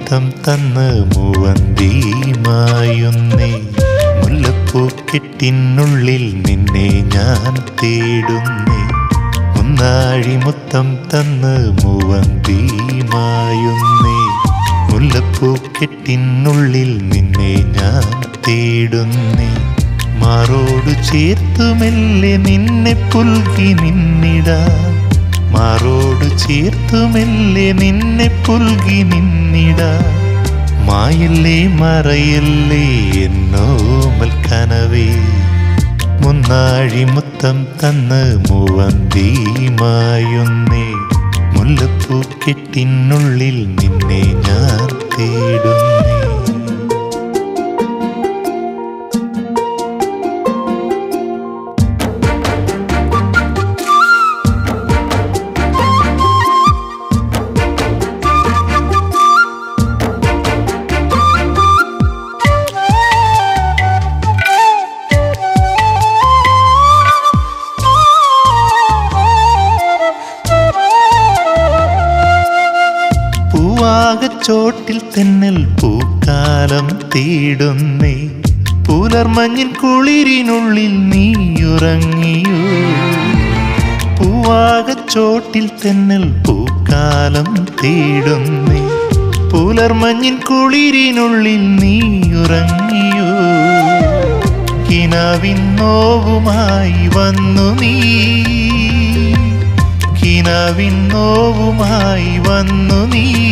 മുത്തം തന്ന് മൂവന്തിമായുന്നേ. മുല്ലപ്പൂക്കെട്ടിനുള്ളിൽ നിന്നെ ഞാൻ തേടുന്നേ. മുന്നാഴി മുത്തം തന്ന് മൂവന്തിമായുന്നേ. മുല്ലപ്പൂക്കെട്ടിനുള്ളിൽ നിന്നെ ഞാൻ തേടുന്നേ. മാറോടു ചേർത്തുമെല്ലെ നിന്നെ പുൽകി നിന്നിടാം. മാറോടു ചേർത്തുമെല്ലെ നിന്നെ പുൽകി നിന്നിടാം. മായല്ലേ മറയല്ലേ എന്നോമൽ കനവേ. മുന്നാഴി മുത്തം തന്ന് മൂവന്തിമായുന്നേ. മുല്ലപ്പൂക്കെട്ടിനുള്ളിൽ നിന്നെ ഞാൻ തേടുന്നേ. പൂവാകച്ചോട്ടിൽ തെന്നൽ പൂക്കാലം തേടുന്നേ. പുലർമഞ്ഞിൻ കുളിരിനുള്ളിൽ നീയുറങ്ങിയോ. പൂവാകച്ചോട്ടിൽ തെന്നൽ പൂക്കാലം തേടുന്നേ. പുലർമഞ്ഞിൻ കുളിരിനുള്ളിൽ നീയുറങ്ങിയോ. കിനാവിൻ നോവുമായി വന്നു നീ. കിനാവിൻ നോവുമായി വന്നു നീ.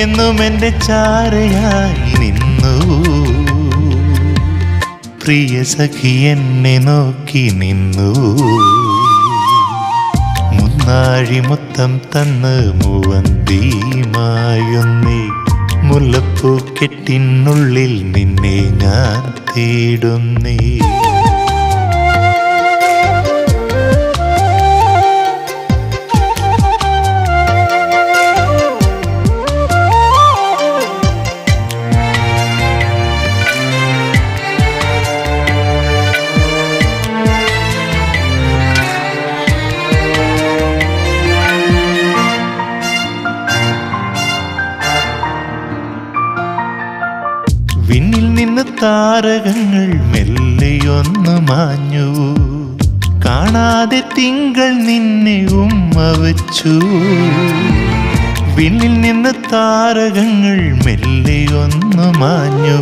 എന്നും എൻ്റെ ചാരയായി നിന്നു. പ്രിയ സഖി എന്നെ നോക്കി നിന്നു. മുന്നാഴി മുത്തം തന്ന് മൂവന്തിമായുന്നേ. മുല്ലപ്പൂക്കെട്ടിനുള്ളിൽ നിന്നെ ഞാൻ തേടുന്നേ. വിണ്ണിൽ നിന്ന് താരകങ്ങൾ മെല്ലെയൊന്നു മാഞ്ഞു. കാണാതെ തിങ്കൾ നിന്നെ ഉമ്മ വച്ചു. വിണ്ണിൽ നിന്ന് താരകങ്ങൾ മെല്ലെയൊന്നു മാഞ്ഞു.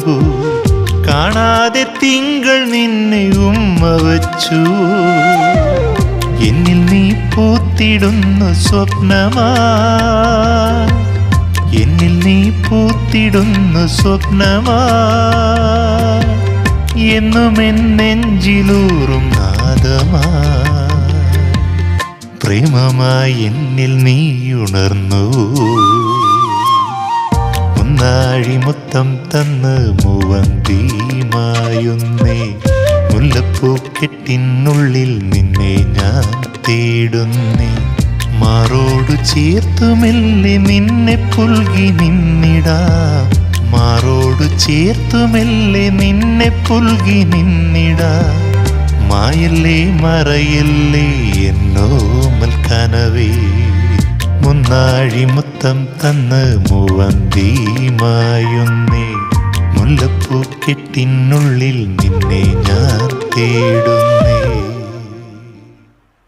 കാണാതെ തിങ്കൾ നിന്നെ ഉമ്മ വച്ചു. എന്നിൽ നീ പൂത്തിടുന്നു സ്വപ്നമാ. എന്നിൽ നീ പൂത്തിടുന്നു സ്വപ്നമാ. എന്നും എൻ നെഞ്ചിലൂറും നാദമാ. പ്രേമമായി എന്നിൽ നീ ഉണർന്നു. മുന്നാഴി മുത്തം തന്ന് മൂവന്തിമായുന്നേ. മുല്ലപ്പൂക്കെട്ടിനുള്ളിൽ നിന്നെ ഞാൻ തേടുന്നേ. മാറോടു ചേർത്തുമെല്ലെ നിന്നെ പുൽകി നിന്നിടാം. മാറോടു ചേർത്തുമെല്ലെ നിന്നെ പുൽകി നിന്നിടാം. മായല്ലേ മറയല്ലേ എന്നോമൽ കനവേ. മുന്നാഴി മുത്തം തന്ന് മൂവന്തിമായുന്നേ. മുല്ലപ്പൂക്കെട്ടിനുള്ളിൽ നിന്നെ ഞാൻ തേടുന്നേ.